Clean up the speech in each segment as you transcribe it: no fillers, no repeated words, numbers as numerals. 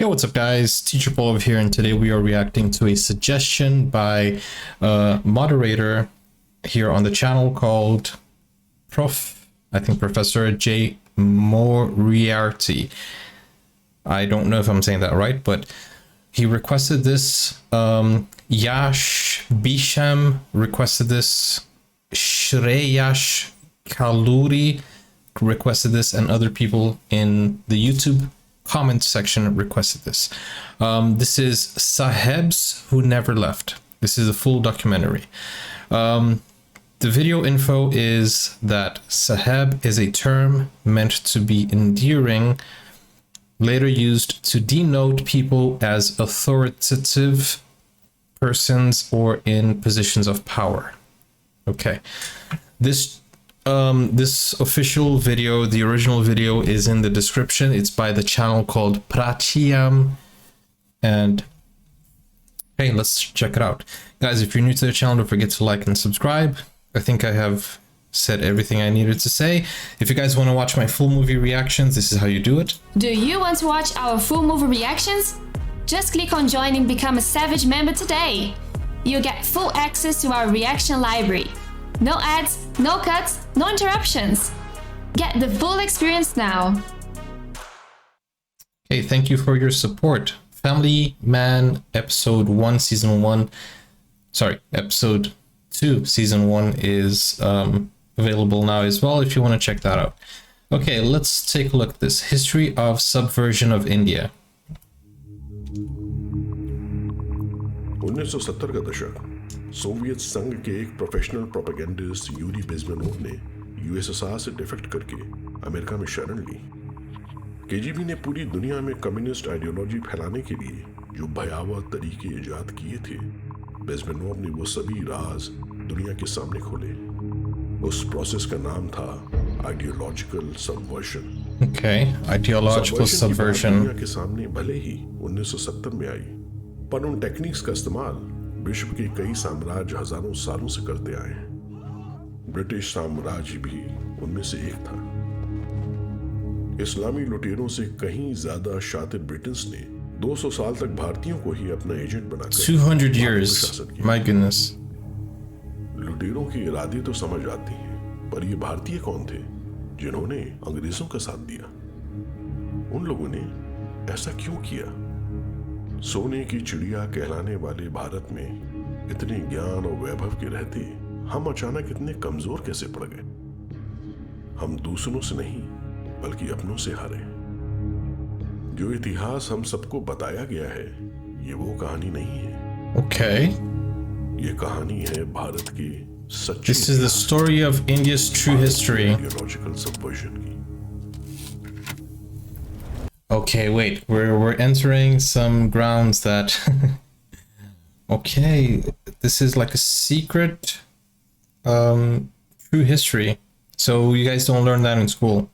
Hey, what's up guys? Teacher Paul over here, and today we are reacting to a suggestion by a moderator here on the channel called Professor J. Moriarty. I don't know if I'm saying that right, but he requested this. Yash Bisham requested this. Shreyash Kaluri requested this, and other people in the YouTube comment section requested this. This is Sahebs Who Never Left. This is a full documentary. The video info is that Saheb is a term meant to be endearing, later used to denote people as authoritative persons or in positions of power. Okay, this official video, the original video, is in the description. It's by the channel called Partition, and hey, let's check it out. Guys, if you're new to the channel, don't forget to like and subscribe. I think I have said everything I needed to say. If you guys want to watch my full movie reactions, this is how you do it. Do you want to watch our full movie reactions? Just click on join and become a Savage member today. You'll get full access to our reaction library. No ads, no cuts, no interruptions. Get the full experience now. Hey, thank you for your support. Family Man episode 1 season 1, sorry, episode 2 season 1 is available now as well if you want to check that out. Okay, let's take a look at this. History of Subversion of India. 1970 का दशक। Soviet संघ के एक professional propagandist Yuri बेज़मेनोव ने USSR से defect करके America में शरण ली। केजीबी ने पूरी दुनिया में कम्युनिस्ट आइडियोलॉजी फैलाने के लिए जो भयावह तरीके इजाद किए थे, बेज़मेनोव ने वो सभी राज दुनिया के सामने खोले। उस प्रोसेस का नाम था ideological subversion. Okay, Ideological Subversion दुनिया के सामने भले ही 1970 में आई, पर उन टेक्निक्स का इस्तेमाल विश्व के कई साम्राज्य हजारों सालों से करते आए हैं। ब्रिटिश साम्राज्य भी उनमें से एक था। इस्लामी लुटेरों से कहीं ज्यादा शातिर ब्रिटेन्स ने 200 साल तक भारतीयों को ही अपना एजेंट बनाकर 200 years. My goodness. लुटेरों के इरादे तो समझ आते हैं, पर ये भारतीय कौन थे जिन्होंने अंग्रेजों का साथ दिया? उन लोगों ने ऐसा क्यों किया? सोने की चिड़िया कहलाने वाले भारत में इतने ज्ञान और वैभव के रहते हम अचानक इतने कमजोर कैसे पड़ गए? हम दूसरों से नहीं बल्कि अपनों से हारे। जो इतिहास हम सबको बताया गया है, ये वो कहानी नहीं है। Okay. ये कहानी है भारत के सच्चे। This is the story of India's true history. Ideological subversion की। Okay, wait, we're entering some grounds that okay, this is like a secret true history. So you guys don't learn that in school.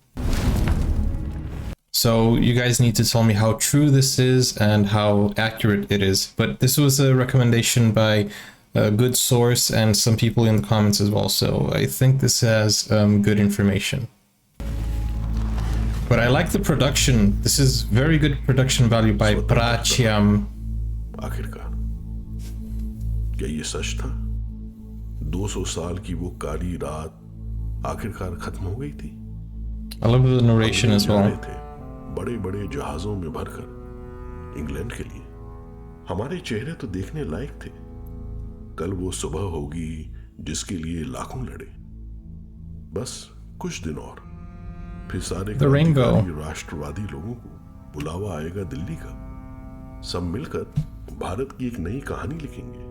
So you guys need to tell me how true this is and how accurate it is. But this was a recommendation by a good source and some people in the comments as well. So I think this has good information. But I like the production. This is very good production value by Prachiam. आखिरकार क्या ये सच था? 200 साल की वो काली रात आखिरकार खत्म हो गई थी। I love the narration as well. बड़े बड़े जहाजों में भरकर इंग्लैंड के लिए। हमारे चेहरे तो देखने लायक थे। कल वो सुबह होगी जिसके लिए लाखों लड़े। बस कुछ दिन और फिर सारे राष्ट्रवादी लोगों को बुलावा आएगा दिल्ली का। सब मिलकर भारत की एक नई कहानी लिखेंगे।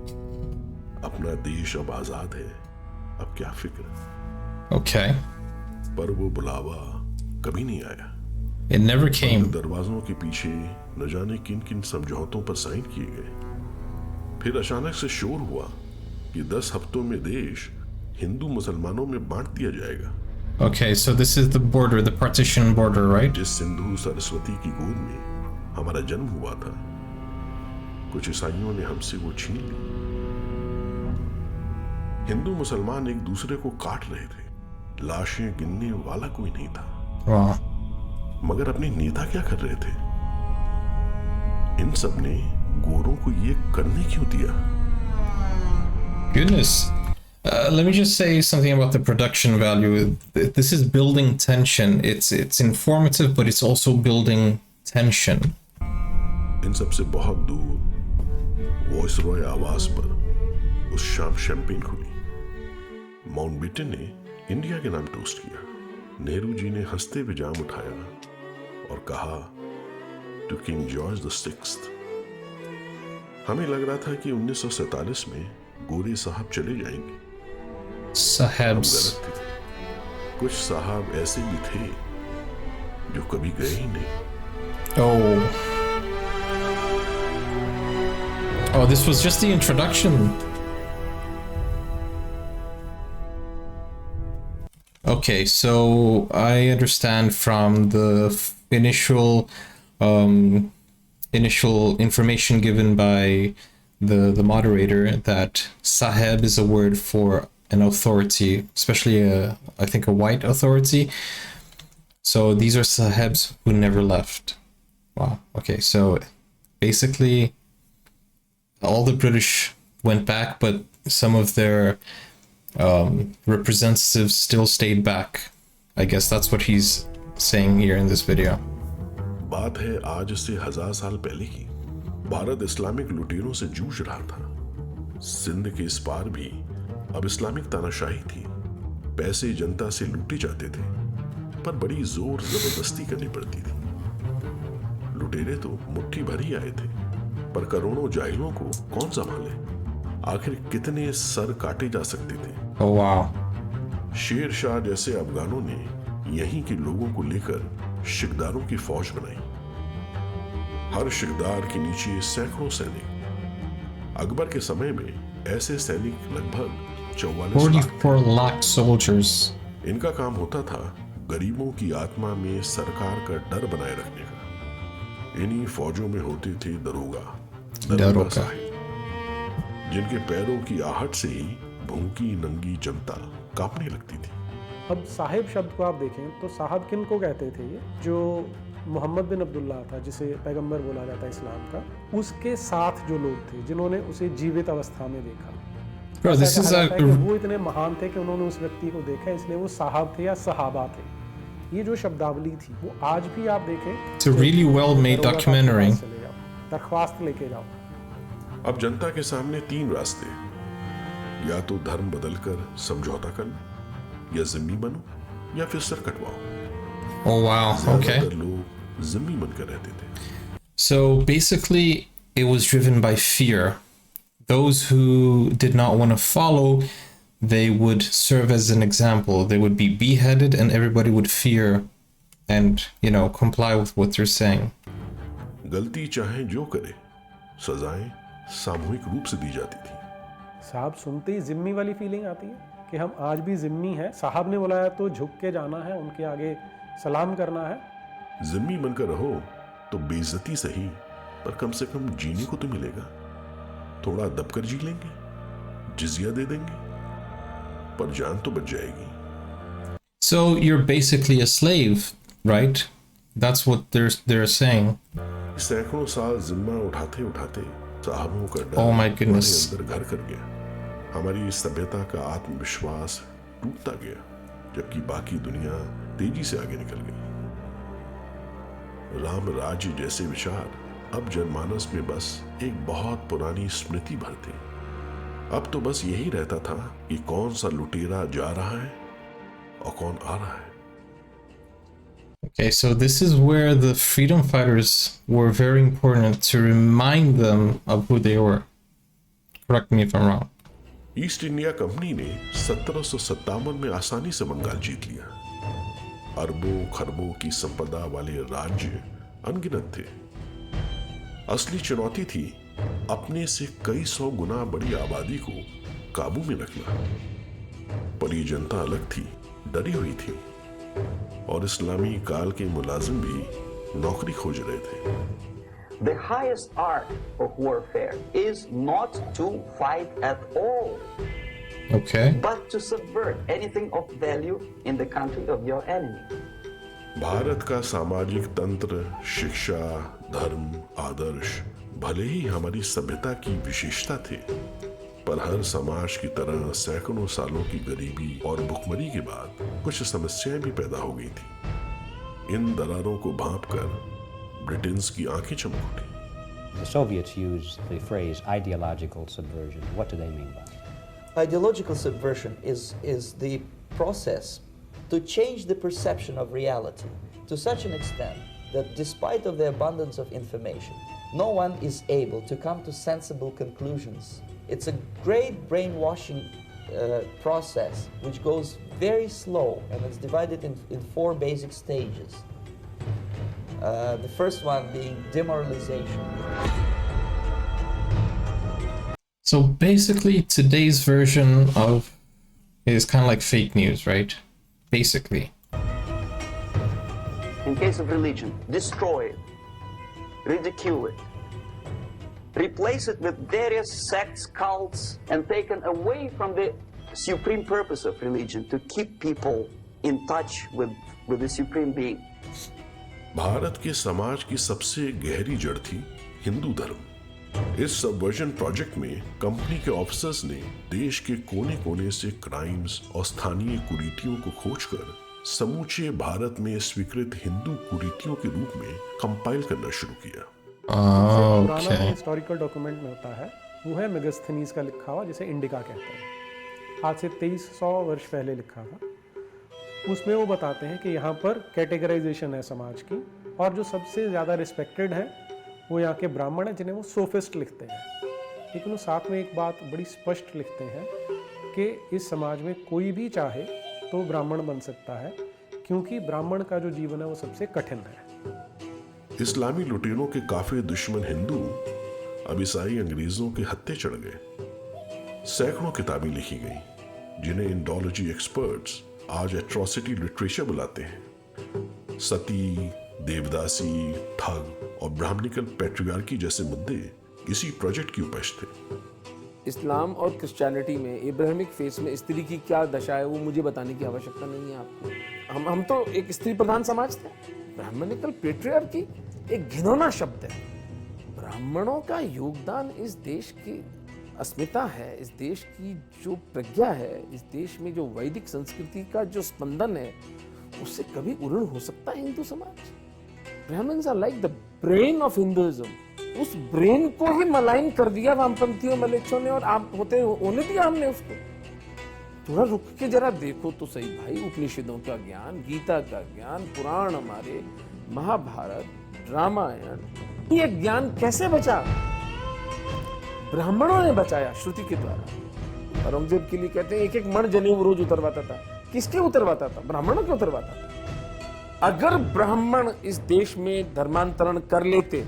अपना देश अब आजाद है, अब क्या फिक्र। Okay. पर वो बुलावा कभी नहीं आया। It never came. दरवाजों के पीछे न जाने किन किन समझौतों पर साइन किए गए। फिर अचानक से शोर हुआ कि 10 हफ्तों में देश हिंदू मुसलमानों में बांट दिया जाएगा। Okay, so this is the border, the partition border, right? जिस सिंधु सरस्वती की गोद में हमारा जन्म हुआ था, कुछ ईसाइयों ने हमसे वो छीन ली। हिंदू मुसलमान एक दूसरे को काट रहे थे। लाशें गिनने वाला कोई नहीं था। Wow. मगर अपने नेता क्या कर रहे थे? इन सब ने गोरों को ये करने क्यों दिया? Goodness. Let me just say something about the production value. This is building tension. It's informative, but it's also building tension. इन सब से बहुत दूर वॉइस रॉय आवाज पर उस शाम शैंपेन खुली। माउंटबेटन ने इंडिया के नाम टोस्ट किया। नेहरू जी ने हंसते हुए जाम उठाया और कहा, to king George the sixth. हमें लग रहा था कि 1947 में गोरे साहब चले जाएंगे। Sahebs. गलत थे। कुछ साहब ऐसे भी थे जो कभी गए ही नहीं। Oh, this was just the introduction. Okay, so I understand from the initial information given by the moderator that Saheb is a word for an authority, especially I think a white authority. So these are Sahebs who never left. Wow. Okay, so basically all the British went back, but some of their representatives still stayed back. I guess that's what he's saying here in this video. बात है आज से 1000 साल पहले की। Bharat Islamic लुटेरों से जूझ रहा था। सिंध के इस पार भी अब इस्लामिक तानाशाही थी। पैसे जनता से लूटे जाते थे, पर बड़ी जोर जबरदस्ती करनी पड़ती थी। लुटेरे तो मुट्ठी भर ही आए थे, पर करोड़ों जाहिलों को कौन संभाले? आखिर कितने सर काटे जा सकते थे? Oh wow. शेर शाह जैसे अफगानों ने यहीं के लोगों को लेकर शिकदारों की फौज बनाई। हर शिकदार के नीचे सैकड़ों सैनिक। अकबर के समय में ऐसे सैनिक लगभग 44 lakh soldiers. इनका काम होता था गरीबों की आत्मा में सरकार का डर बनाए रखने का। इन्हीं फौजों में होते थे दरोगा साहिब, जिनके पैरों की आहट से ही भूखी नंगी जनता कांपने लगती थी। अब साहिब शब्द को आप देखें तो साहब किन को कहते थे? ये जो मोहम्मद बिन अब्दुल्ला था, जिसे पैगंबर बोला जाता है इस्लाम का, उसके साथ जो लोग थे जिन्होंने उसे जीवित अवस्था में देखा। Bro, this is कि वो इतने महान थे कि उन्होंने उस व्यक्ति को देखा, इसलिए वो साहब थे या सहाबा थे। ये जो शब्दावली थी वो आज भी आप देखें, it's a really well made documentary. दरख्वास्त लेके जाओ। अब जनता के सामने 3 रास्ते, या तो धर्म बदलकर समझौता कर लो, या जिम्मी बनो, या फिर सर कटवाओ। Oh wow. Okay. ज्यादातर लोग जिम्मी बनकर रहते थे। So basically it was driven by fear. Those who did not want to follow, they would serve as an example. They would be beheaded and everybody would fear and, comply with what they're saying. गलती चाहे जो करे, सजाएं सामूहिक रूप से दी जाती थी। साहब सुनते ही जिम्मी वाली फीलिंग आती है कि हम आज भी जिम्मी हैं। साहब ने बुलाया तो झुक के जाना है, उनके आगे सलाम करना है। जिम्मी बनकर रहो तो बेइज्जती सही, पर कम से कम जीने को तो मिलेगा। थोड़ा दबकर जी लेंगे, जिजिया दे देंगे, पर जान तो बच जाएगी। So you're basically a slave, right? That's what they're saying. सैकड़ों साल जिम्मा उठाते उठाते साहबों का डर Oh my goodness. हमारे अंदर घर कर गया। हमारी सभ्यता का आत्मविश्वास टूटता गया, जबकि बाकी दुनिया तेजी से आगे निकल गई। राम राज्य जैसे विचार अब जनमानस में बस एक बहुत पुरानी स्मृति भर थे। अब तो बस यही रहता था कि कौन सा लुटेरा जा रहा है और कौन आ रहा है। Okay, so this is where the freedom fighters were very important to remind them of who they were. Correct me if I'm wrong. East India company ने 1757 में आसानी से बंगाल जीत लिया। अरबों खरबों की संपदा वाले राज्य अनगिनत थे। असली चुनौती थी अपने से कई 100 गुना बड़ी आबादी को काबू में रखना। पर ये जनता अलग थी, डरी हुई थी, और इस्लामी काल के मुलाजिम भी नौकरी खोज रहे थे। The highest art of warfare is not to fight at all, Okay. but to subvert anything of value in the country of your enemy. Bharat का सामाजिक तंत्र, शिक्षा, धर्म, आदर्श भले ही हमारी सभ्यता की विशेषता थे, पर हर समाज की तरह सैकड़ों सालों की गरीबी और भुखमरी के बाद कुछ समस्याएं भी पैदा हो गई थी। इन दरारों को भांपकर ब्रिटेन की आंखें चमक उठी। The Soviets used the phrase ideological subversion. What do they mean by it? Ideological subversion is the process to change the perception of reality to such an extent that despite of the abundance of information, no one is able to come to sensible conclusions. It's a great brainwashing process which goes very slow, and it's divided in 4 basic stages. The first one being demoralization. So basically, today's version of is kind of like fake news, right? Basically. In case of religion, destroy it, ridicule it, replace it with various sects, cults, and taken away from the supreme purpose of religion, to keep people in touch with the supreme being. Bharat के समाज की सबसे गहरी जड़ थी हिंदू धर्म। इस subversion project में कंपनी के ऑफिसर्स ने देश के कोने कोने से क्राइम्स और स्थानीय कुरीतियों को खोजकर समूचे भारत में स्वीकृत हिंदू कुरीतियों के रूप में कंपाइल करना शुरू किया। पुराना हिस्टोरिकल डॉक्यूमेंट में होता है वो है मेगास्थनीज का लिखा हुआ, जिसे इंडिका कहते हैं। आज से 2300 वर्ष पहले लिखा था। उसमें वो बताते हैं कि यहाँ पर कैटेगराइजेशन है समाज की, और जो सबसे ज़्यादा रिस्पेक्टेड है वो यहाँ के ब्राह्मण हैं, जिन्हें वो सोफिस्ट लिखते हैं। लेकिन वो साथ में एक बात बड़ी स्पष्ट लिखते हैं कि इस समाज में कोई भी चाहे तो ब्राह्मण बन सकता है, क्योंकि ब्राह्मण का जो जीवन है वो सबसे कठिन है। इस्लामी लुटेरों के काफी दुश्मन हिंदू अब ईसाई अंग्रेजों के हत्थे चढ़ गए। सैकड़ों किताबें लिखी गई जिन्हें इंडोलॉजी एक्सपर्ट्स आज एट्रोसिटी लिटरेचर बुलाते हैं। सती, देवदासी, ठग और ब्राह्मणिकल पैट्रियार्की जैसे मुद्दे इसी प्रोजेक्ट की उपज थे। इस्लाम और क्रिश्चियनिटी में इब्राहिमिक फेस में स्त्री की क्या दशा है वो मुझे बताने की आवश्यकता नहीं है आपको। हम तो एक स्त्री प्रधान समाज थे। ब्राह्मणिकल पैट्रियार्की एक घिनौना शब्द है। ब्राह्मणों का योगदान इस देश की अस्मिता है, इस देश की जो प्रज्ञा है, इस देश में जो वैदिक संस्कृति का जो स्पंदन है, उससे कभी उऋण हो सकता है हिंदू समाज? Brahmins are like the brain of Hinduism. उस ब्रेन को ही मलाइन कर दिया वामपंथियों मलेच्छों ने, और आप होने दिया हमने उसको। थोड़ा रुक के जरा देखो तो सही भाई, उपनिषदों का ज्ञान, गीता का ज्ञान, पुराण हमारे, महाभारत, रामायण, ये ज्ञान कैसे बचा? ब्राह्मणों ने बचाया श्रुति के द्वारा। औरंगजेब के लिए कहते हैं एक एक मण जनेऊ रोज उतरवाता था। किसके उतरवाता था? ब्राह्मणों के उतरवाता था। अगर ब्राह्मण इस देश में धर्मांतरण कर लेते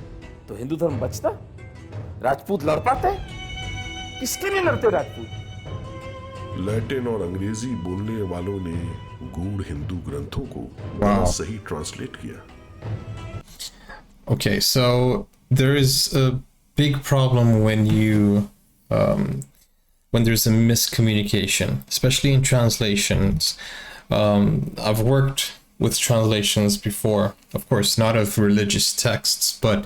तो हिंदू धर्म बचता? राजपूत लड़ पाते? किसके लिए लड़ते राजपूत? लैटिन और अंग्रेजी बोलने वालों ने गूढ़ हिंदू ग्रंथों को सही ट्रांसलेट किया। Okay, so there is a big problem when there's a miscommunication, especially in translations. I've worked with translations before, of course, not of religious texts, but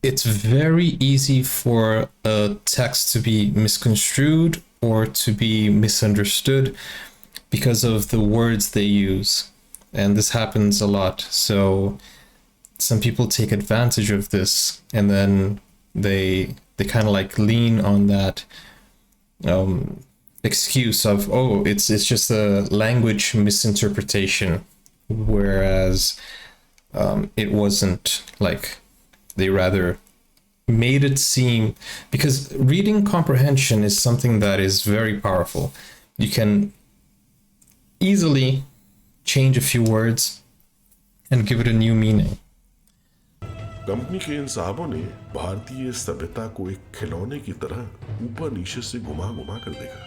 it's very easy for a text to be misconstrued or to be misunderstood because of the words they use, and this happens a lot. So some people take advantage of this, and then they kind of like lean on that excuse of, oh, it's just a language misinterpretation, whereas it wasn't. Like, they rather made it seem, because reading comprehension is something that is very powerful. You can easily change a few words and give it a new meaning. Company के इन साहबों ने भारतीय सभ्यता को एक खिलौने की तरह ऊपर नीचे से घुमा घुमा कर देखा,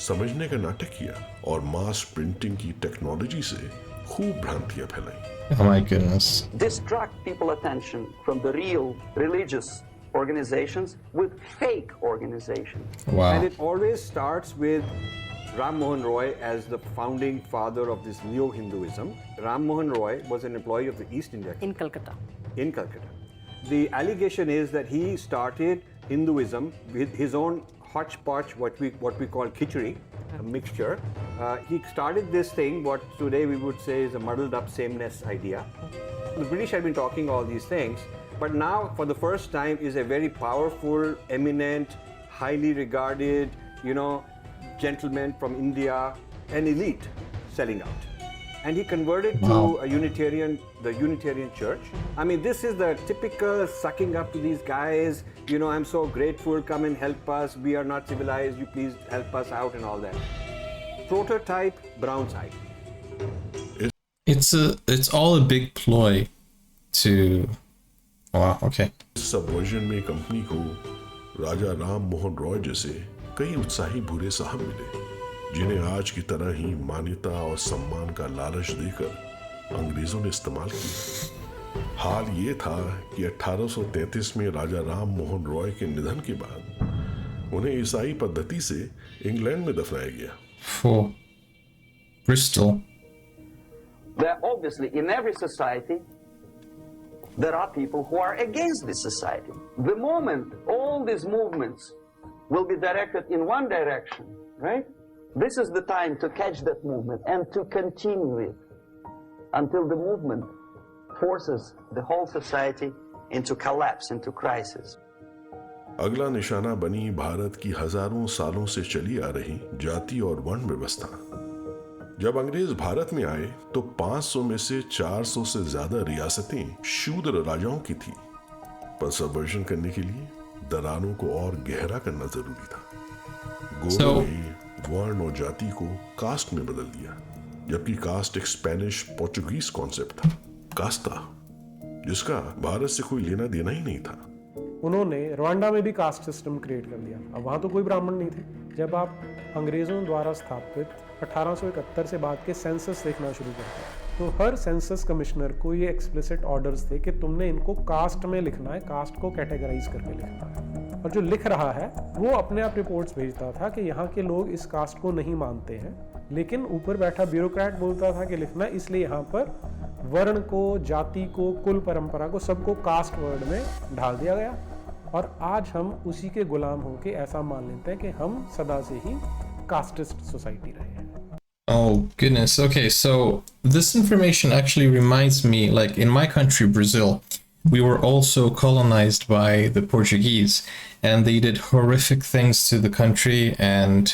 समझने का नाटक किया और मास प्रिंटिंग की टेक्नोलॉजी से खूब भ्रांतियां फैलाई। Oh my goodness. Distract people attention from the real religious organizations with fake organizations. Wow. And it always starts with Ram Mohan Roy as the founding father of this neo-Hinduism. Ram Mohan Roy was an employee of the East India in Calcutta. in Calcutta. The allegation is that he started Hinduism with his own hodgepodge, what we call khichdi, a mixture. He started this thing, what today we would say is a muddled up sameness idea. The British had been talking all these things, but now for the first time is a very powerful, eminent, highly regarded, gentleman from India, an elite selling out. And he converted to the Unitarian Church. I mean, this is the typical sucking up to these guys, I'm so grateful, come and help us, we are not civilized, you please help us out and all that. Prototype brown side. It's all a big ploy to... Wow, okay. Subversion में company को राजा राम मोहन रॉय जैसे कई उत्साही बुरे साहब मिले, जिन्हें आज की तरह ही मान्यता और सम्मान का लालच देकर अंग्रेजों ने इस्तेमाल किया। हाल ये था कि 1833 में राजा राम मोहन रॉय के निधन के बाद उन्हें ईसाई पद्धति से इंग्लैंड में दफनाया गया। For Bristol. There obviously in every society there are people who are against this society. The moment all these movements will be directed in one direction, right? This is the time to catch that movement and to continue it until the movement forces the whole society into collapse, into crisis. अगला निशाना बनी भारत की हजारों सालों से चली आ रही जाति और वर्ण व्यवस्था। जब अंग्रेज भारत में आए तो 500 में से 400 से ज्यादा रियासतें शूद्र राजाओं की थी, पर सबवर्जन करने के लिए दरारों को और गहरा करना जरूरी था। गोरों ने वर्ण और जाति को कास्ट में बदल दिया, जबकि कास्ट एक स्पेनिश पोर्चुगीज कॉन्सेप्ट था, कास्ता, जिसका भारत से कोई लेना देना ही नहीं था। उन्होंने रवांडा में भी कास्ट सिस्टम क्रिएट कर दिया। अब वहाँ तो कोई ब्राह्मण नहीं थे। जब आप अंग्रेज़ों द्वारा स्थापित 1871 से बाद के सेंसस देखना शुरू करते हैं तो हर सेंसस कमिश्नर को ये एक्सप्लिसिट ऑर्डर्स थे कि तुमने इनको कास्ट में लिखना है, कास्ट को कैटेगराइज करके लिखना है। और जो लिख रहा है वो अपने आप रिपोर्ट्स भेजता था कि यहाँ के लोग इस कास्ट को नहीं मानते हैं, लेकिन ऊपर बैठा ब्यूरोक्रेट बोलता था कि लिखना, इसलिए यहाँ पर वर्ण को, जाति को, कुल परंपरा को, सबको कास्ट वर्ड में ढाल दिया गया। और आज हम उसी के गुलाम होके ऐसा मान लेते हैं कि हम सदा से ही कास्टिस्ट सोसाइटी रहे हैं। Oh goodness. Okay, so this information actually reminds me, like in my country, Brazil, we were also colonized by the Portuguese, and they did horrific things to the country. And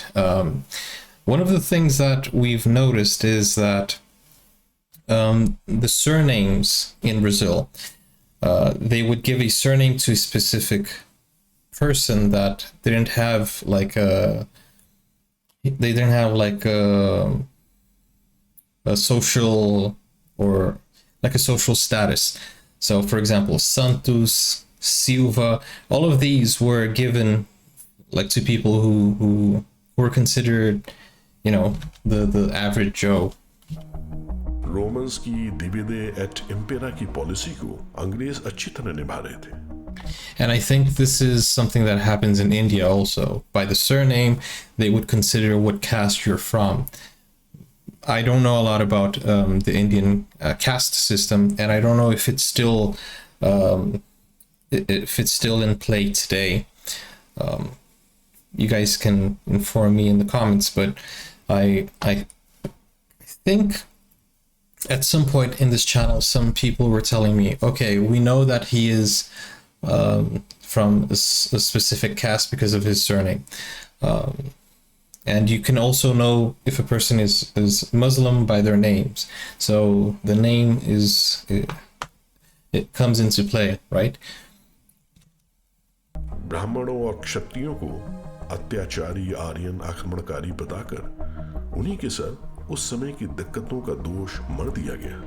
one of the things that we've noticed is that the surnames in Brazil, they would give a surname to a specific person that didn't have like a social or like a social status. So for example, Santos, Silva, all of these were given like to people who were considered, the average Joe. Romans की डिविडे eight इम्पेरा की policy को अंग्रेज अच्छी तरह निभा रहे थे। And I think this is something that happens in India also. By the surname, they would consider what caste you're from. I don't know a lot about the Indian caste system, and I don't know if it's still in play today. You guys can inform me in the comments, but I think at some point in this channel, some people were telling me, okay, we know that he is from a specific caste because of his surname. And you can also know if a person is Muslim by their names. So the name it comes into play, right? ब्राह्मणों और क्षत्रियों को अत्याचारी आर्यन आक्रमणकारी बताकर उन्हीं के sir उस समय की दिक्कतों का दोष मढ़ दिया गया,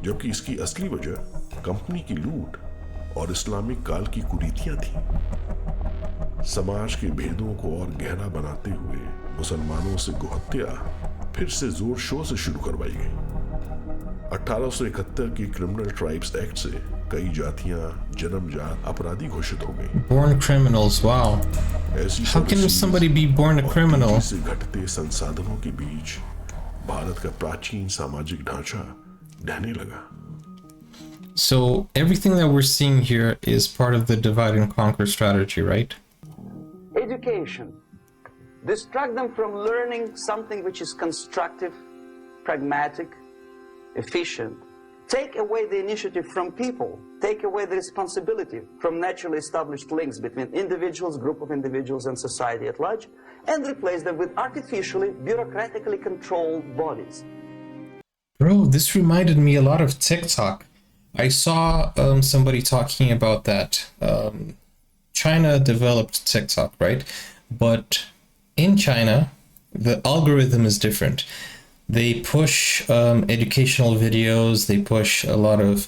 जबकि इसकी असली वजह कंपनी की लूट और इस्लामिक काल की कुरीतियां थी। समाज के भेदों को और गहरा बनाते हुए मुसलमानों से गोहत्या फिर से जोर शोर से शुरू करवाई गई। 1871 के क्रिमिनल ट्राइब्स एक्ट से कई जातियां जन्मजात अपराधी घोषित हो गई। Born criminals, wow. How can somebody be born a criminal? से घटते संसाधनों के बीच भारत का प्राचीन सामाजिक ढांचा ढहने लगा। So everything that we're seeing here is part of the divide and conquer strategy, right? Education. Distract them from learning something which is constructive, pragmatic, efficient. Take away the initiative from people. Take away the responsibility from naturally established links between individuals, group of individuals, and society at large, and replace them with artificially, bureaucratically controlled bodies. Bro, this reminded me a lot of TikTok. I saw somebody talking about that. China developed TikTok, right? But in China, the algorithm is different. They push educational videos, they push a lot of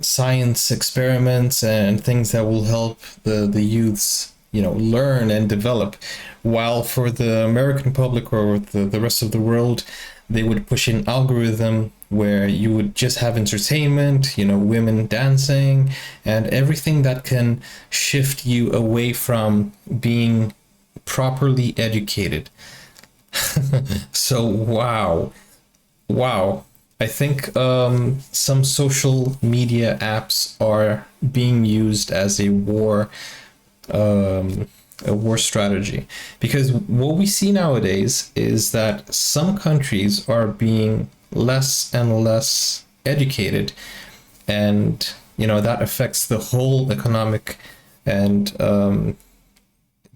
science experiments and things that will help the youths, you know, learn and develop. While for the American public or the rest of the world, they would push an algorithm where you would just have entertainment, you know, women dancing, and everything that can shift you away from being properly educated. So wow. I think some social media apps are being used as a war strategy, because what we see nowadays is that some countries are being less and less educated, and you know that affects the whole economic and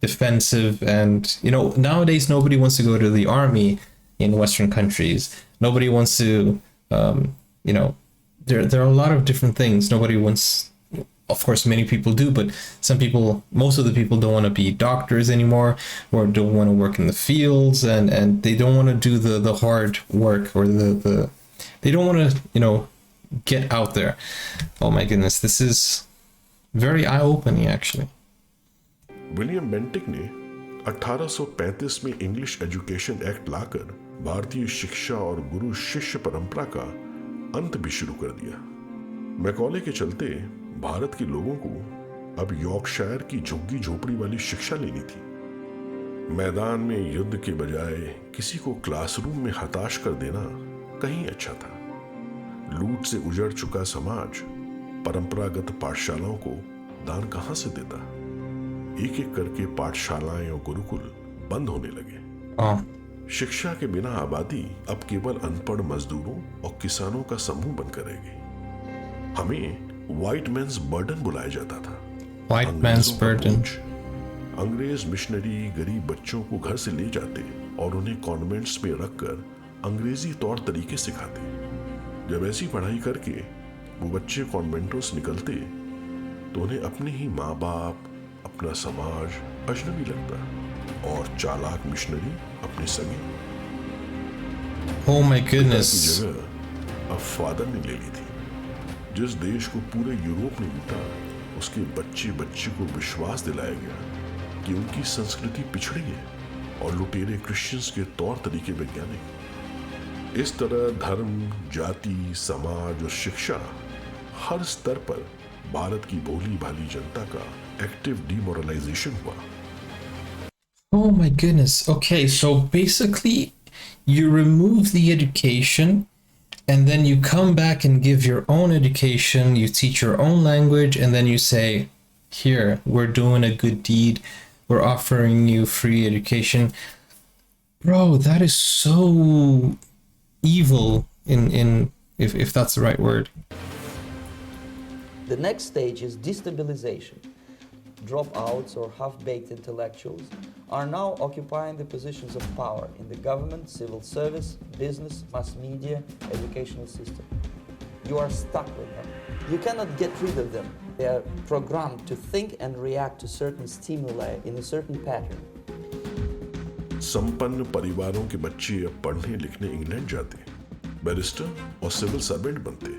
defensive. And you know, nowadays nobody wants to go to the army in Western countries. Nobody wants to you know, there are a lot of different things. Nobody wants, of course many people do, but most of the people don't want to be doctors anymore, or don't want to work in the fields, and they don't want to do the hard work, or they don't want to, you know, get out there. Oh my goodness, this is very eye-opening actually. William Bentinck ने 1835 में English education act लाकर भारतीय शिक्षा और गुरु शिष्य परंपरा का अंत भी शुरू कर दिया। मैकॉले के चलते भारत के लोगों को अब यॉर्कशायर की झुग्गी झोपड़ी वाली शिक्षा लेनी थी। मैदान में युद्ध के बजाय किसी को क्लासरूम में हताश कर देना कहीं अच्छा था। लूट से उजड़ चुका समाज परंपरागत पाठशालाओं को दान कहां से देता? एक एक करके पाठशालाएं और गुरुकुल बंद होने लगे। शिक्षा के बिना आबादी अब केवल अनपढ़ मजदूरों और किसानों का समूह बनकर रह गई। हमें व्हाइट मैन्स बर्डन बुलाया जाता था। White man's burden. अंग्रेज मिशनरी गरीब बच्चों को घर से ले जाते और उन्हें कॉन्वेंट्स में रखकर अंग्रेजी तौर तरीके सिखाते। जब ऐसी पढ़ाई करके वो बच्चे कॉन्वेंटों से निकलते तो उन्हें अपने ही माँ बाप, अपना समाज अजनबी लगता, और चालाक मिशनरी अपने सगे। Oh my goodness. की जगह अब फादर ने ले ली थी। जिस देश को पूरे यूरोप ने लूटा, उसके बच्चे को विश्वास दिलाया गया कि उनकी संस्कृति पिछड़ी है और लुटेरे क्रिश्चियंस के तौर तरीके वैज्ञानिक। इस तरह धर्म, जाति, समाज और शिक्षा हर स्तर पर भारत की भोली भाली जनता का एक्टिव demoralization हुआ। Oh my goodness. Okay, so basically you remove the education and then you come back and give your own education, you teach your own language, and then you say, here, we're doing a good deed, we're offering you free education. Bro, that is so evil if that's the right word. The next stage is destabilization. Dropouts or half-baked intellectuals are now occupying the positions of power in the government, civil service, business, mass media, educational system. You are stuck with them. You cannot get rid of them. They are programmed to think and react to certain stimuli in a certain pattern. संपन्न परिवारों के बच्चे अब पढ़ने लिखने England जाते, barrister और civil servant बनते।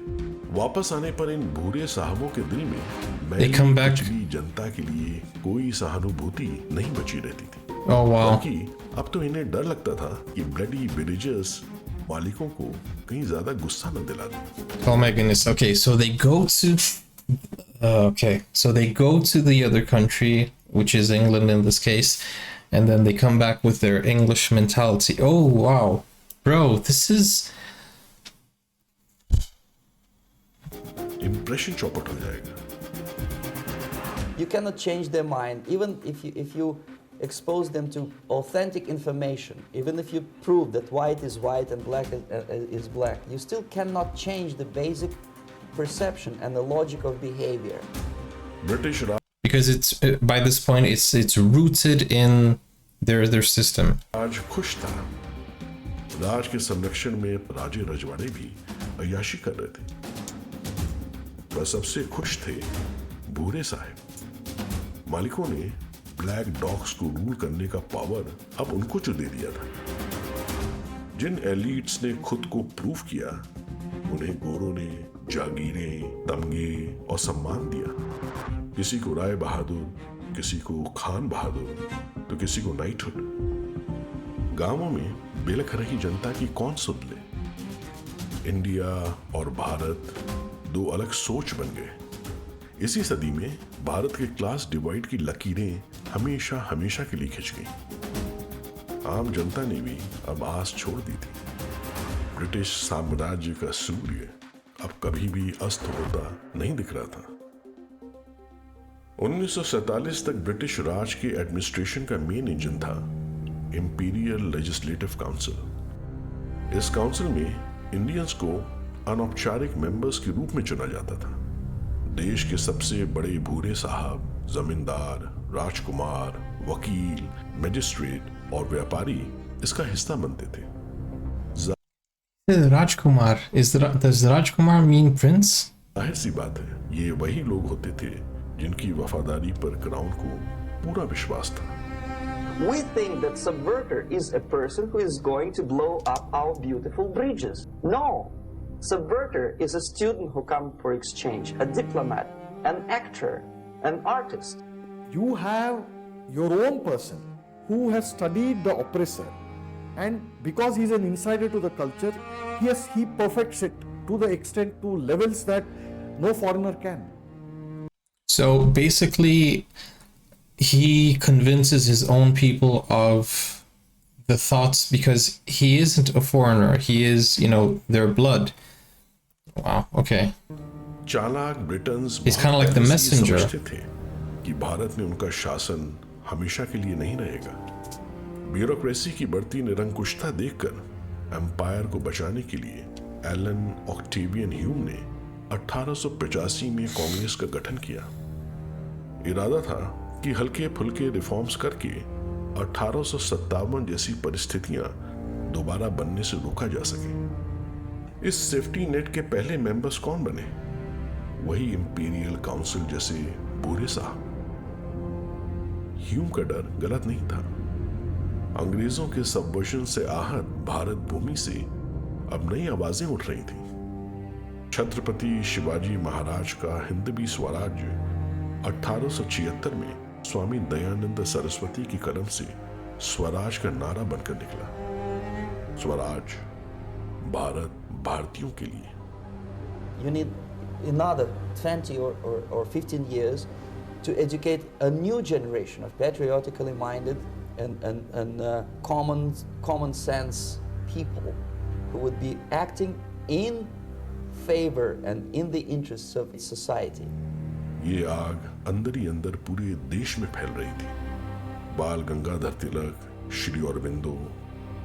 वापस आने पर इन भूरे साहबों के दिल में पिछड़ी जनता के लिए कोई सहानुभूति नहीं बची रहती थी। बल्कि अब तो इन्हें डर लगता था कि ब्लडी विलेजर्स मालिकों को कहीं ज्यादा गुस्सा न दिला दें। Oh my goodness. Okay, so they go to the other country, which is England in this case, and then they come back with their English mentality. Oh wow, bro, this is impression चौपट हो जाएगा। You cannot change their mind, even if you expose them to authentic information, even if you prove that white is white and black is black, you still cannot change the basic perception and the logic of behavior. British Because it's by this point it's rooted in their system. राज खुश था। राज के संरक्षण में राजे रजवाड़े भी अय्याशी कर रहे थे। वह सबसे खुश थे भूरे साहब। मालिकों ने ब्लैक डॉग्स को रूल करने का पावर अब उनको जो दे दिया था। जिन एलिट्स ने खुद को प्रूव किया, उन्हें गोरों ने जागीरें, तमगे और सम्मान दिया। किसी को राय बहादुर, किसी को खान बहादुर, तो किसी को नाइटहुड। गांवों में बेलख रही जनता की कौन सुन ले। इंडिया और भारत दो अलग सोच बन गए। इसी सदी में भारत के क्लास डिवाइड की लकीरें हमेशा हमेशा के लिए खिंच गई। आम जनता ने भी अब आस छोड़ दी थी। ब्रिटिश साम्राज्य का सूर्य अब कभी भी अस्त होता नहीं दिख रहा था। 1947 तक ब्रिटिश राज के एडमिनिस्ट्रेशन का मेन इंजन था इंपीरियल लेजिस्लेटिव काउंसिल। इस काउंसिल में इंडियंस को अनौपचारिक मेंबर्स के रूप में चुना जाता था। देश के सबसे बड़े भूरे साहब, जमींदार, राजकुमार, वकील, मजिस्ट्रेट और व्यापारी इसका हिस्सा बनते थे। Rajkumar, does Rajkumar mean prince? जाहिर सी बात है, ये वही लोग होते थे जिनकी वफादारी पर क्राउन को पूरा विश्वास था। We think that subverter is a person who is going to blow up our beautiful bridges. No. Subverter is a student who comes for exchange, a diplomat, an actor, an artist. You have your own person who has studied the oppressor, and because he's an insider to the culture, he perfects it to the extent, to levels that no foreigner can. So basically, he convinces his own people of the thoughts because he isn't a foreigner. He is, their blood. Wow, okay. चालाक Britain's He's kind of like the messenger. समझते थे कि भारत में उनका शासन हमेशा के लिए नहीं रहेगा। ब्यूरोक्रेसी की बढ़ती निरंकुशता देखकर एम्पायर को बचाने के लिए एलन ऑक्टेवियन ह्यूम ने 1885 में कांग्रेस का गठन किया। इरादा था कि हल्के फुल्के रिफॉर्म्स करके 1857 जैसी परिस्थितियां दोबारा बनने से रोका जा सके। इस सेफ्टी नेट के पहले मेंबर्स कौन बने? वही इंपीरियल काउंसिल जैसे भूरे साहब। ह्यूम का डर गलत नहीं था। अंग्रेजों के सबवर्जन से आहत भारत भूमि से अब नई आवाजें उठ रही थी। छत्रपति शिवाजी महाराज का हिंदवी स्वराज्य 1876 में स्वामी दयानंद सरस्वती की कलम से स्वराज का नारा बनकर निकला। स्वराज भारत भारतीयों के लिए। You need another 20 or 15 years to educate a new generation of patriotically minded and common sense people who would be acting in favor and in the interests of society. ये आग अंदर ही अंदर पूरे देश में फैल रही थी। बाल गंगाधर तिलक, श्री अरविंदो,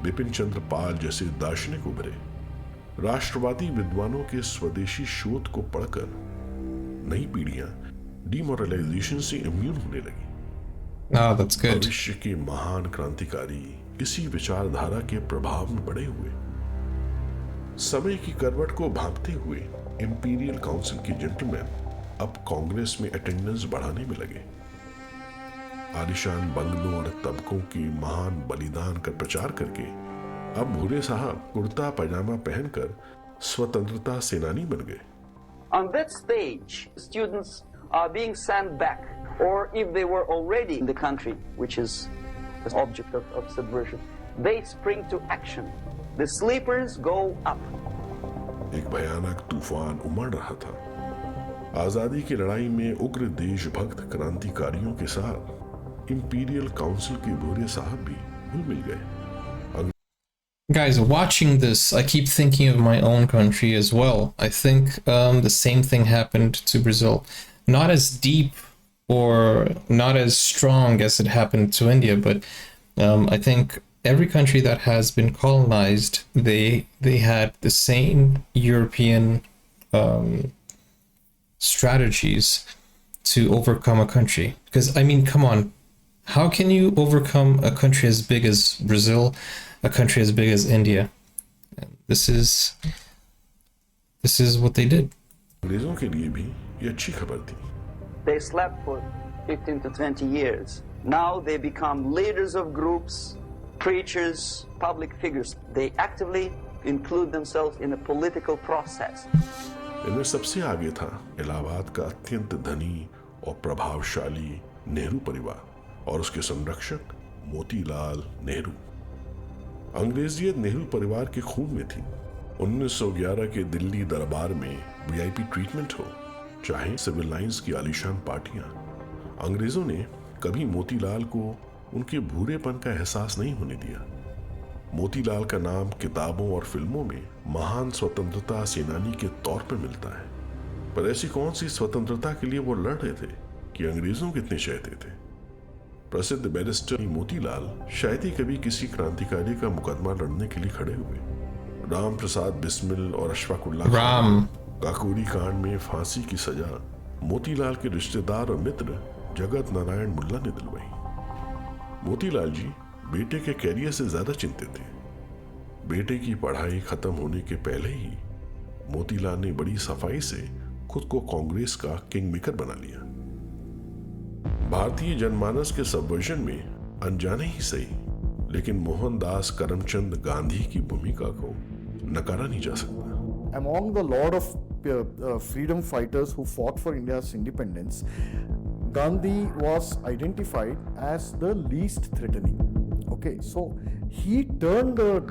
बिपिन चंद्र पाल जैसे दार्शनिक उभरे। राष्ट्रवादी विद्वानों के स्वदेशी शोध को पढ़कर नई पीढ़ियां डिमोरलाइजेशन से इम्यून होने लगी। That's good. भविष्य के महान क्रांतिकारी इसी विचारधारा के प्रभाव में बड़े हुए। समय की करवट को भांपते हुए इंपीरियल काउंसिल के जेंटलमैन अब कांग्रेस में अटेंडेंस बढ़ाने में लगे। आलिशान बंगलों और तबकों के महान बलिदान का प्रचार करके अब भूरे साहब कुर्ता पैजामा पहनकर स्वतंत्रता सेनानी बन गए। On that stage, students are being sent back, or if they were already in the country, which is the object of subversion, they spring to action. The sleepers go up. एक भयानक तूफान उमड़ रहा था। आजादी की लड़ाई में उग्र देशभक्त क्रांतिकारियों के साथ इंपीरियल काउंसिल के भूरे साहब भी घुल मिल गए। Guys, watching this, I keep thinking of my own country as well. I think the same thing happened to Brazil. Not as deep or not as strong as it happened to India, but I think every country that has been colonized, they had the same European strategies to overcome a country. Because, I mean, come on, how can you overcome a country as big as Brazil, a country as big as India? This is what they did. अंग्रेजों के लिए भी ये अच्छी खबर थी. They slept for 15 to 20 years. Now they become leaders of groups, preachers, public figures. They actively include themselves in the political process. इनमें सबसे आगे था इलाहाबाद का अत्यंत धनी और प्रभावशाली नेहरू परिवार और उसके संरक्षक मोतीलाल नेहरू. अंग्रेजियत नेहरू परिवार के खून में थी. 1911 के दिल्ली दरबार में वीआईपी ट्रीटमेंट हो, चाहे सिविल लाइंस की आलीशान पार्टियां, अंग्रेजों ने कभी मोतीलाल को उनके भूरेपन का एहसास नहीं होने दिया. मोतीलाल का नाम किताबों और फिल्मों में महान स्वतंत्रता सेनानी के तौर पर मिलता है, पर ऐसी कौन सी स्वतंत्रता के लिए वो लड़ रहे थे कि अंग्रेजों कितने चाहते थे. प्रसिद्ध बैरिस्टर मोतीलाल शायद ही कभी किसी क्रांतिकारी का मुकदमा लड़ने के लिए खड़े हुए. राम प्रसाद बिस्मिल और अशफाकुल्ला काकोरी कांड में फांसी की सजा मोतीलाल के रिश्तेदार और मित्र जगत नारायण मुल्ला ने दिलवाई. मोतीलाल जी बेटे के कैरियर से ज्यादा चिंतित थे. बेटे की पढ़ाई खत्म होने के पहले ही मोतीलाल ने बड़ी सफाई से खुद को कांग्रेस का किंग मेकर बना लिया. भारतीय जनमानस के सबवर्जन में अनजाने ही सही, लेकिन मोहनदास करमचंद गांधी की भूमिका को नकारा नहीं जा सकता. Among the lot of freedom fighters who fought for India's independence, Gandhi was identified as the least threatening. Okay, so he turned the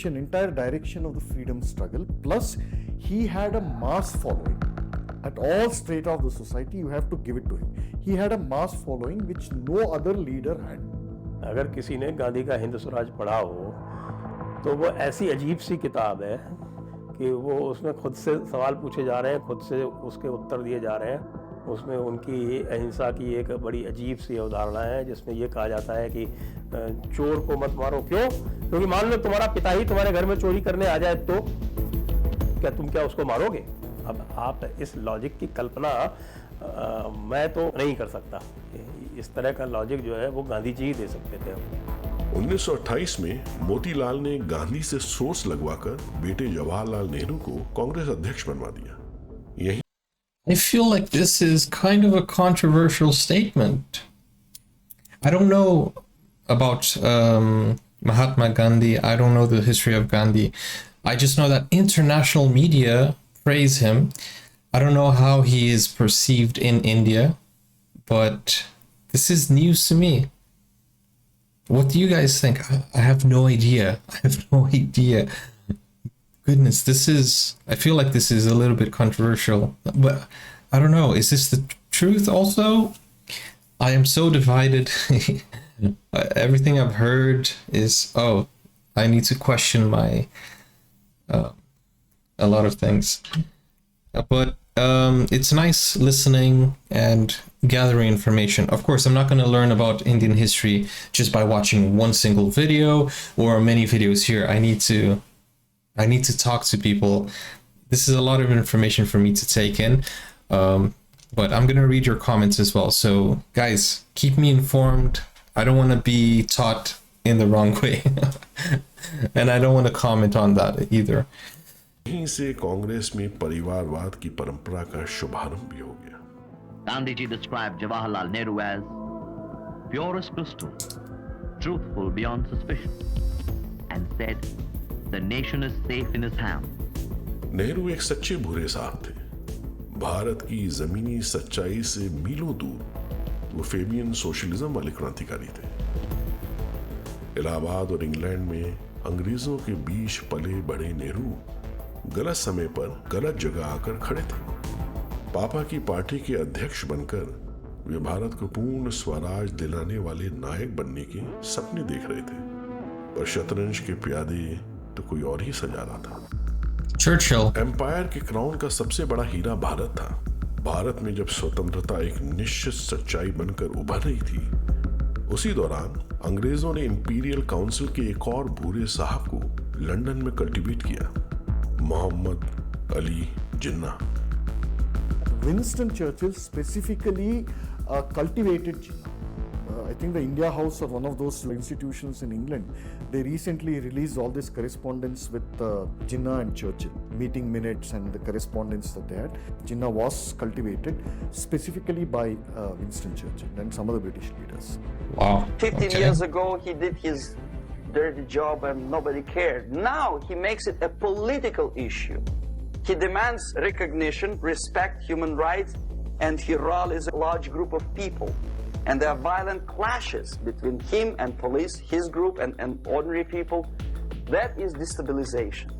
entire direction of the freedom struggle. Plus, he had a mass following. At all strata of the society, you have to give it to him. He had a mass following which no other leader had. अगर किसी ने गांधी का हिंद स्वराज पढ़ा हो तो वो ऐसी अजीब सी किताब है कि वो उसमें खुद से सवाल पूछे जा रहे हैं, खुद से उसके उत्तर दिए जा रहे हैं. उसमें उनकी अहिंसा की एक बड़ी अजीब सी अवधारणा है जिसमें ये कहा जाता है कि चोर को मत मारो. क्यों? क्योंकि मान लो तुम्हारा पिता ही तुम्हारे घर में चोरी करने आ जाए तो क्या उसको मारोगे? अब आप इस लॉजिक की कल्पना मैं तो नहीं कर सकता. इस तरह का लॉजिक जो है वो गांधी जी ही दे सकते थे. 1928 में मोतीलाल ने गांधी से सोर्स लगवाकर बेटे जवाहरलाल नेहरू को कांग्रेस अध्यक्ष बनवा दिया. यही I feel like this is kind of a controversial statement. I don't know about Mahatma Gandhi. I don't know the history of Gandhi. I just know that international media praise him. I don't know how he is perceived in India, but this is news to me. What do you guys think? I have no idea. I have no idea. Goodness, I feel like this is a little bit controversial, but I don't know. Is this the truth also? I am so divided. Everything I've heard is, I need to question a lot of things. But it's nice listening and gathering information. Of course, I'm not going to learn about Indian history just by watching one single video or many videos here. I need to talk to people. This is a lot of information for me to take in. But I'm going to read your comments as well. So guys, keep me informed. I don't want to be taught in the wrong way. And I don't want to comment on that either. यहीं से कांग्रेस में परिवारवाद की परंपरा का शुभारंभ भी हो गया. Gandhi ji described Jawaharlal Nehru as pure as crystal, truthful beyond suspicion, and said, "The nation is safe in his hands." Nehru एक सच्चे भूरे साहब थे. भारत की जमीनी सच्चाई से मीलों दूर वो फेबियन सोशलिज्म वाले क्रांतिकारी थे. इलाहाबाद और इंग्लैंड में अंग्रेजों के बीच पले बड़े नेहरू गलत समय पर गलत जगह आकर खड़े थे. पापा की पार्टी के अध्यक्ष बनकर वे भारत को पूर्ण स्वराज दिलाने वाले नायक बनने के सपने देख रहे थे. पर शतरंज के प्यादे तो कोई और ही सजा रहा था। Churchill. एम्पायर के क्राउन का सबसे बड़ा हीरा भारत था। भारत में जब स्वतंत्रता एक निश्चित सच्चाई बनकर उभर रही थी, उसी दौरान अंग्रेजों ने इंपीरियल काउंसिल के एक और बूढ़े साहब को लंदन में कल्टीवेट किया, Mohammad Ali Jinnah. Winston Churchill specifically cultivated Jinnah. I think the India House or one of those institutions in England, they recently released all this correspondence with Jinnah and Churchill, meeting minutes and the correspondence that they had. Jinnah was cultivated specifically by Winston Churchill and some of the British leaders. Wow. 15 years ago, he did his dirty job and nobody cared. Now he makes it a political issue. He demands recognition, respect, human rights, and he rallies a large group of people. And there are violent clashes between him and police, his group and ordinary people. That is destabilization.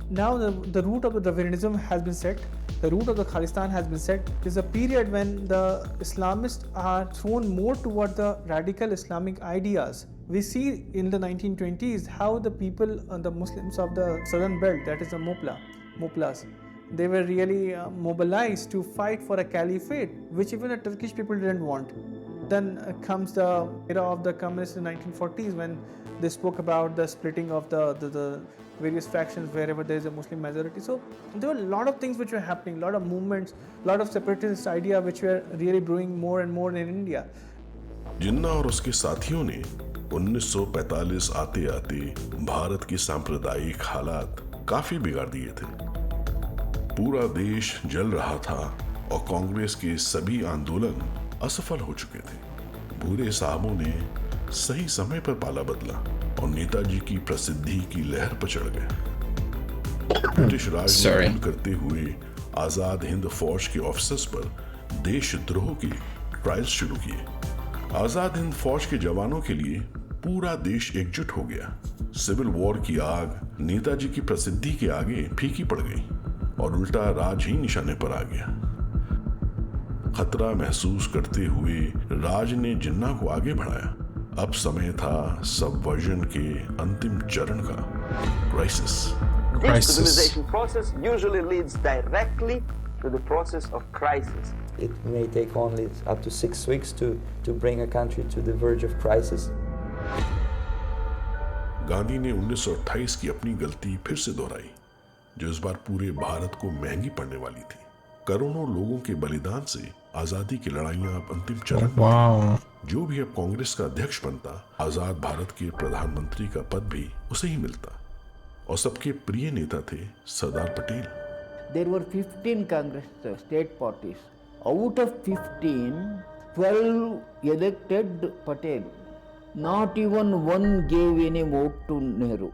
Now the root of the Dravidism has been set. The root of the Khalistan has been set. There's a period when the Islamists are thrown more toward the radical Islamic ideas. We see in the 1920s how the people, the Muslims of the southern belt, that is the Muplahs, they were really mobilized to fight for a caliphate, which even the Turkish people didn't want. Then comes the era of the communists in the 1940s when they spoke about the splitting of the various factions wherever there is a Muslim majority. So there were a lot of things which were happening, a lot of movements, a lot of separatist idea which were really brewing more and more in India. जिन्ना और उसके साथियों ने 1945 आते आते भारत की सांप्रदायिक हालात काफी बिगाड़ दिए थे। पूरा देश जल रहा था और कांग्रेस के सभी आंदोलन असफल हो चुके थे। बूढ़े साहबों ने सही समय पर पाला बदला और नेताजी की प्रसिद्धि की लहर पर चढ़ गए। ब्रिटिश राज ने हमला करते हुए आजाद हिंद फौज के ऑफिसर्स पर देशद्रोह के ट्रायल्स शुरू किए। आजाद हिंद फौज के जवानों के लिए पूरा देश एकजुट हो गया। सिविल वॉर की आग नेताजी की प्रसिद्धि के आगे फीकी पड़ गई और उल्टा राज ही निशाने पर आ गया। खतरा महसूस करते हुए राज ने जिन्ना को आगे बढ़ाया। अब समय था सबवर्जन के अंतिम चरण का, crisis. Destabilization process usually leads directly to the process of crisis. It may take only up to 6 weeks to bring a country to the verge of crisis. Gandhi ने 1928 की अपनी गलती फिर से दोहराई, जो इस बार पूरे भारत को महंगी पड़ने वाली थी। करोड़ों लोगों के बलिदान से आजादी की लड़ाइयां अब अंतिम चरण। जो भी अब कांग्रेस का अध्यक्ष बनता, आजाद भारत के प्रधानमंत्री का पद भी उसे ही मिलता। और सबके प्रिय नेता थे Sardar Patel. There were 15 Congress state parties. Out of 15, 12 elected Patel. Not even one gave any vote to Nehru.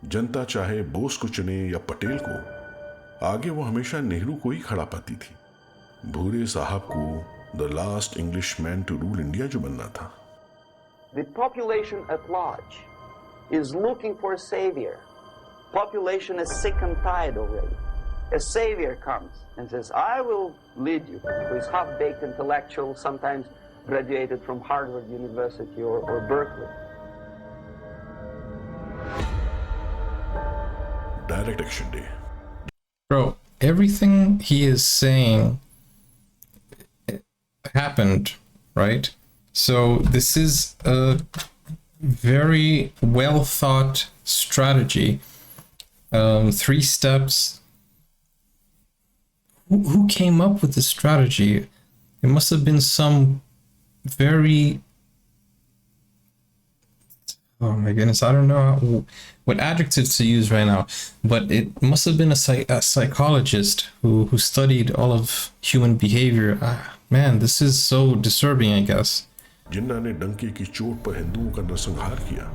जनता चाहे बोस को चुने या पटेल को, आगे वो हमेशा नेहरू को ही खड़ा पाती थी। भूरे साहब को the last Englishman to rule India जो बनना था। The population at large is looking for a savior. Population is sick and tired already. A savior comes and says, I will lead you. Who is half-baked intellectual, sometimes graduated from Harvard University or Berkeley. Direct Action Day. Bro, everything he is saying happened, right? So this is a very well thought strategy. 3 steps. Who came up with this strategy? It must have been some very... Oh my goodness, I don't know what adjectives to use right now, but it must have been a psychologist who studied all of human behavior. Man, this is so disturbing, I guess. जिन्ना ने डंके की चोट पर हिंदुओं का नरसंहार किया।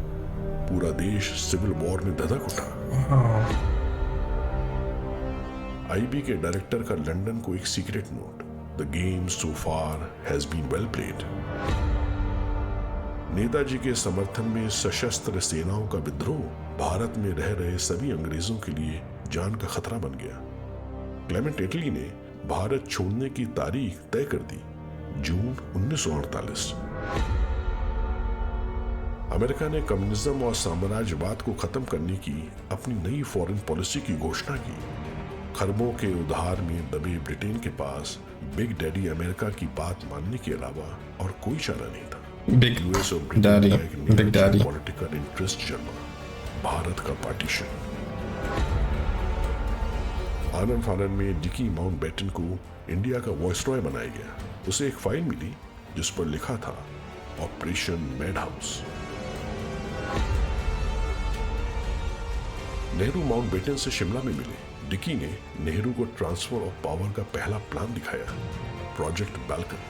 पूरा देश सिविल वॉर में धधक उठा। आईबी के डायरेक्टर का लंदन को एक secret note, the game so far has been well played. Netaji के समर्थन में सशस्त्र सेनाओं का विद्रोह भारत में रह रहे सभी अंग्रेजों के लिए जान का खतरा बन गया। क्लेमेंट एटली ने भारत छोड़ने की तारीख तय कर दी, जून 1948। अमेरिका ने कम्युनिज्म और साम्राज्यवाद को खत्म करने की अपनी नई फॉरेन पॉलिसी की घोषणा की। खरबों के उधार में दबे ब्रिटेन के पास बिग डैडी अमेरिका की बात मानने के अलावा और कोई चारा नहीं था। यूएस और ब्रिटेन का एक नया पॉलिटिकल इंटरेस्ट जन्मा, भारत का पार्टीशन। आनंद फानन में डिकी माउंटबेटन को इंडिया का वॉइसरॉय बनाया गया। उसे एक फाइल मिली जिस पर लिखा था operation mad house. Nehru Mountbatten से शिमला में मिले। डिकी ने नेहरू को ट्रांसफर ऑफ पावर का पहला प्लान दिखाया, प्रोजेक्ट बाल्कन।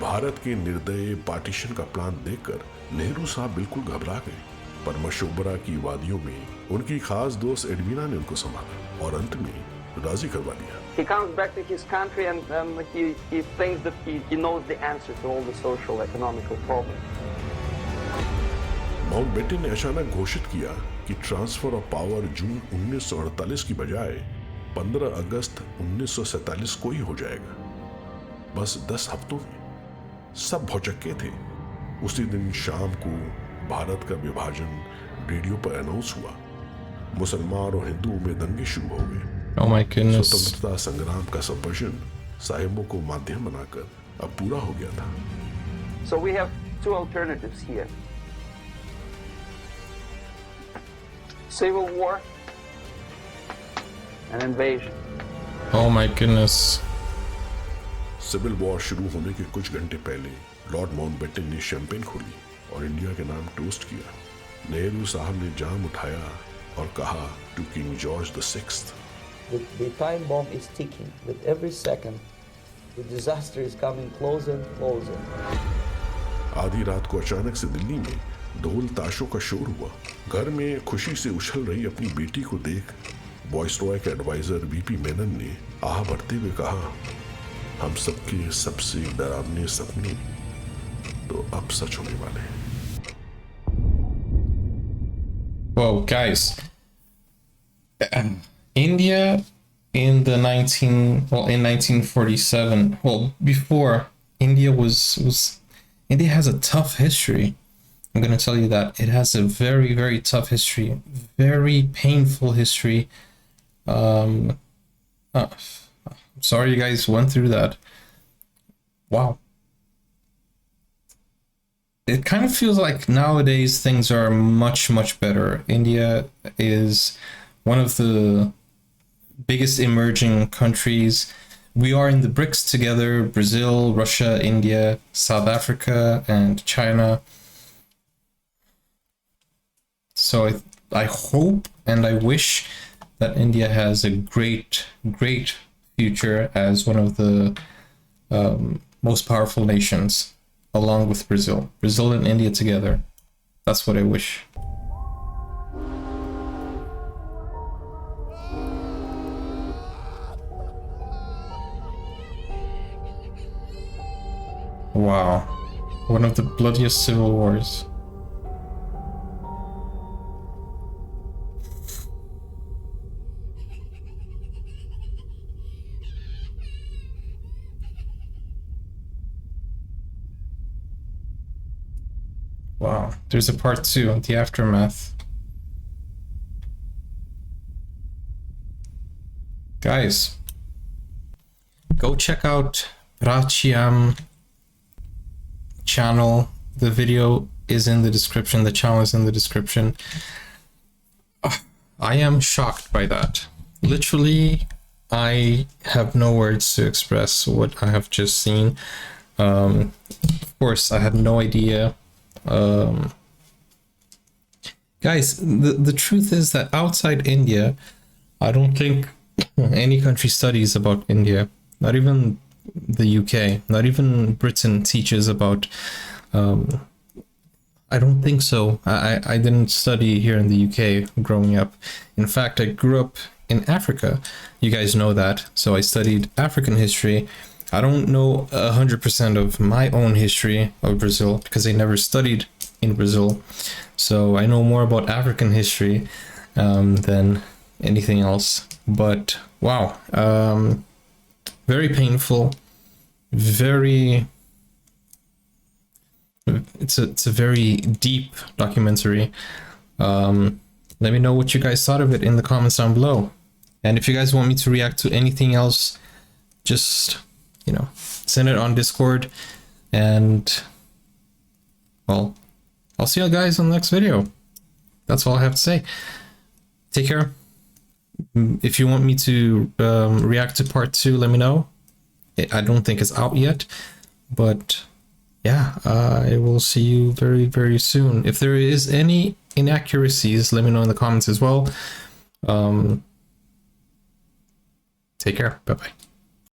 भारत के निर्दयी पार्टीशन का प्लान देखकर नेहरू साहब बिल्कुल घबरा गए, पर मशोबरा की वादियों में उनकी खास दोस्त एडवीना ने उनको संभाला और अंत में राजी करवा दिया। He comes back to his country and he thinks that he knows the answer to all the social economical problems. Mountbatten ने अचानक घोषित किया कि ट्रांसफर ऑफ पावर जून 1948 की बजाय 15 अगस्त 1947 को ही हो जाएगा। बस 10 हफ्तों में सब भौचक्के थे। उसी दिन शाम को भारत का विभाजन रेडियो पर अनाउंस हुआ। मुसलमान और हिंदुओं में दंगे शुरू हो गए। Oh my goodness. स्वतंत्रता संग्राम का सबवर्जन साहेबों को माध्यम बनाकर अब पूरा हो गया था। So we have two alternatives here. Civil war and invasion. Oh my goodness. Civil war शुरू होने के कुछ घंटे पहले लॉर्ड माउंटबेटन ने शैंपेन खोली और इंडिया के नाम टोस्ट किया। नेहरू साहब ने जाम उठाया और कहा to king George the sixth. The time bomb is ticking. With every second, the disaster is coming closer and closer. आधी रात को अचानक से दिल्ली में ढोल ताशों का शोर हुआ। घर में खुशी से उछल रही अपनी बेटी को देख वॉइसरॉय के एडवाइजर वीपी मेनन ने आह भरते हुए कहा, हम सबके सबसे डरावने सपने तो अब सच होने वाले हैं। Whoa, guys. India in 1947, well, before India India has a tough history. I'm going to tell you that. It has a very, very tough history, very painful history. I'm sorry you guys went through that. Wow. It kind of feels like nowadays things are much, much better. India is one of the biggest emerging countries. We are in the BRICS together: Brazil, Russia, India, South Africa, and China. So I hope and I wish that India has a great, great future as one of the most powerful nations, along with Brazil. Brazil and India together. That's what I wish. Wow. One of the bloodiest civil wars. Wow, there's a part 2, the aftermath. Guys, go check out Prachiam channel. The video is in the description, the channel is in the description. I am shocked by that. Literally, I have no words to express what I have just seen. Of course, I had no idea. Guys, the truth is that outside India, I don't think any country studies about India. Not even the UK, not even Britain teaches about. I don't think so. I didn't study here in the UK growing up. In fact, I grew up in Africa. You guys know that. So I studied African history. I don't know 100% of my own history of Brazil because I never studied in Brazil. So I know more about African history than anything else. But wow, very painful, very it's a very deep documentary. Let me know what you guys thought of it in the comments down below. And if you guys want me to react to anything else, just, you know, send it on Discord. And, well, I'll see you guys on the next video. That's all I have to say. Take care. If you want me to react to part 2, let me know. I don't think it's out yet, but yeah, I will see you very, very soon. If there is any inaccuracies, let me know in the comments as well. Take care. Bye-bye.